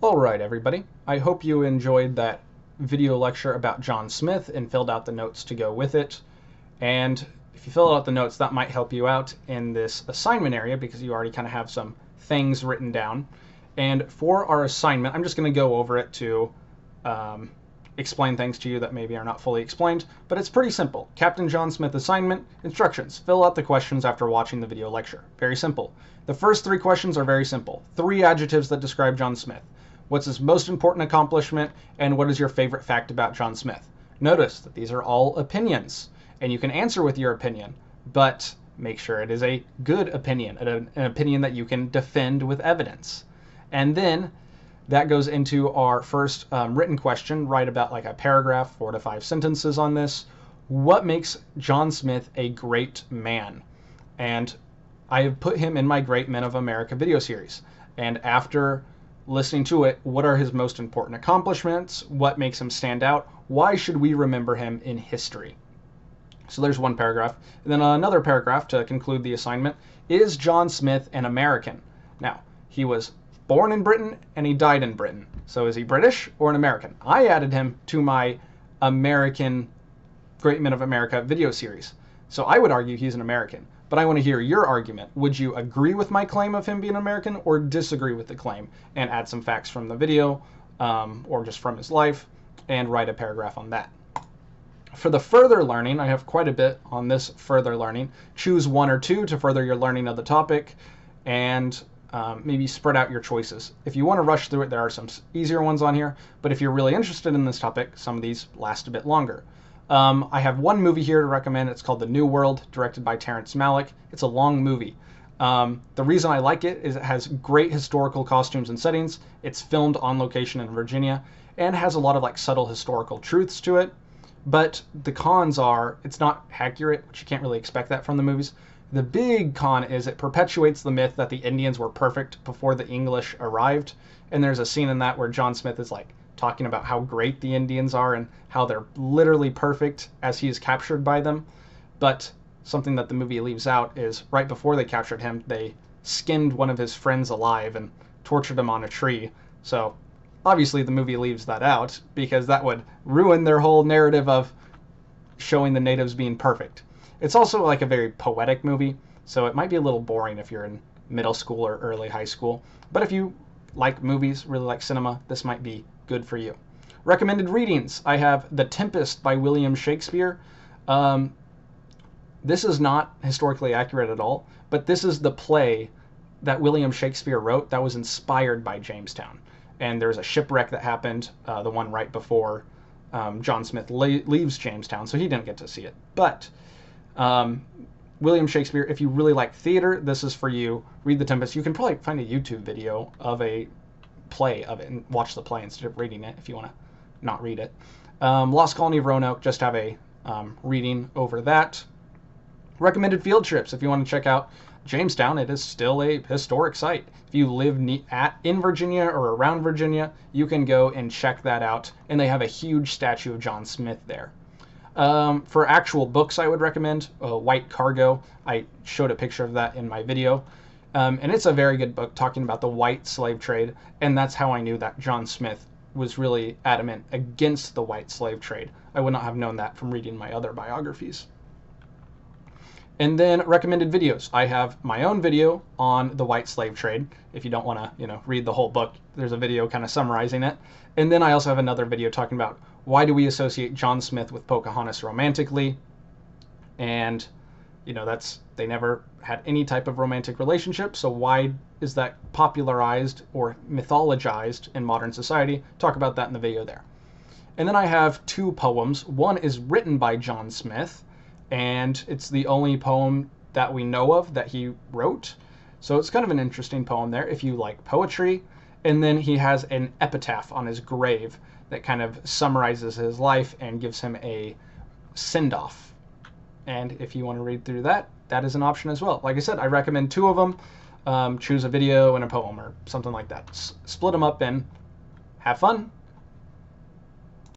All right, everybody. I hope you enjoyed that video lecture about John Smith and filled out the notes to go with it. And if you fill out the notes, that might help you out in this assignment area because you already kind of have some things written down. And for our assignment, I'm just going to go over it to explain things to you that maybe are not fully explained, but it's pretty simple. Captain John Smith assignment, instructions. Fill out the questions after watching the video lecture. Very simple. The first 3 questions are very simple. 3 adjectives that describe John Smith. What's his most important accomplishment, and what is your favorite fact about John Smith? Notice that these are all opinions, and you can answer with your opinion, but make sure it is a good opinion, an opinion that you can defend with evidence. And then that goes into our first written question. Write about like a paragraph, 4 to 5 sentences on this. What makes John Smith a great man? And I have put him in my Great Men of America video series. And after listening to it, what are his most important accomplishments? What makes him stand out? Why should we remember him in history? So there's one paragraph. And then another paragraph to conclude the assignment. Is John Smith an American? Now, he was born in Britain and he died in Britain. So is he British or an American? I added him to my American Great Men of America video series. So I would argue he's an American. But I want to hear your argument. Would you agree with my claim of him being American or disagree with the claim and add some facts from the video or just from his life and write a paragraph on that? For the further learning, I have quite a bit on this further learning. Choose 1 or 2 to further your learning of the topic and maybe spread out your choices. If you want to rush through it, there are some easier ones on here, but if you're really interested in this topic, some of these last a bit longer. I have one movie here to recommend. It's called The New World, directed by Terrence Malick. It's a long movie. The reason I like it is it has great historical costumes and settings. It's filmed on location in Virginia and has a lot of like subtle historical truths to it. But the cons are it's not accurate, which you can't really expect that from the movies. The big con is it perpetuates the myth that the Indians were perfect before the English arrived. And there's a scene in that where John Smith is like talking about how great the Indians are and how they're literally perfect as he is captured by them. But something that the movie leaves out is right before they captured him, they skinned one of his friends alive and tortured him on a tree. So obviously the movie leaves that out because that would ruin their whole narrative of showing the natives being perfect. It's also like a very poetic movie, so it might be a little boring if you're in middle school or early high school. But if you like movies, really like cinema, this might be good for you. Recommended readings. I have The Tempest by William Shakespeare. This is not historically accurate at all, but this is the play that William Shakespeare wrote that was inspired by Jamestown. And there's a shipwreck that happened, the one right before John Smith leaves Jamestown, so he didn't get to see it. But William Shakespeare, if you really like theater, this is for you. Read The Tempest. You can probably find a YouTube video of a play of it and watch the play instead of reading it if you want to not read it. Lost Colony of Roanoke, just have a reading over that. Recommended field trips. If you want to check out Jamestown, it is still a historic site. If you live in Virginia or around Virginia, you can go and check that out. And they have a huge statue of John Smith there. For actual books, I would recommend White Cargo. I showed a picture of that in my video. And it's a very good book talking about the white slave trade. And that's how I knew that John Smith was really adamant against the white slave trade. I would not have known that from reading my other biographies. And then recommended videos. I have my own video on the white slave trade. If you don't want to, read the whole book, there's a video kind of summarizing it. And then I also have another video talking about why do we associate John Smith with Pocahontas romantically? And, they never had any type of romantic relationship. So why is that popularized or mythologized in modern society? Talk about that in the video there. And then I have 2 poems. One is written by John Smith, and it's the only poem that we know of that he wrote. So it's kind of an interesting poem there if you like poetry. And then he has an epitaph on his grave that kind of summarizes his life and gives him a send-off. And if you want to read through that, that is an option as well. Like I said, I recommend 2 of them. Choose a video and a poem or something like that. Split them up and have fun.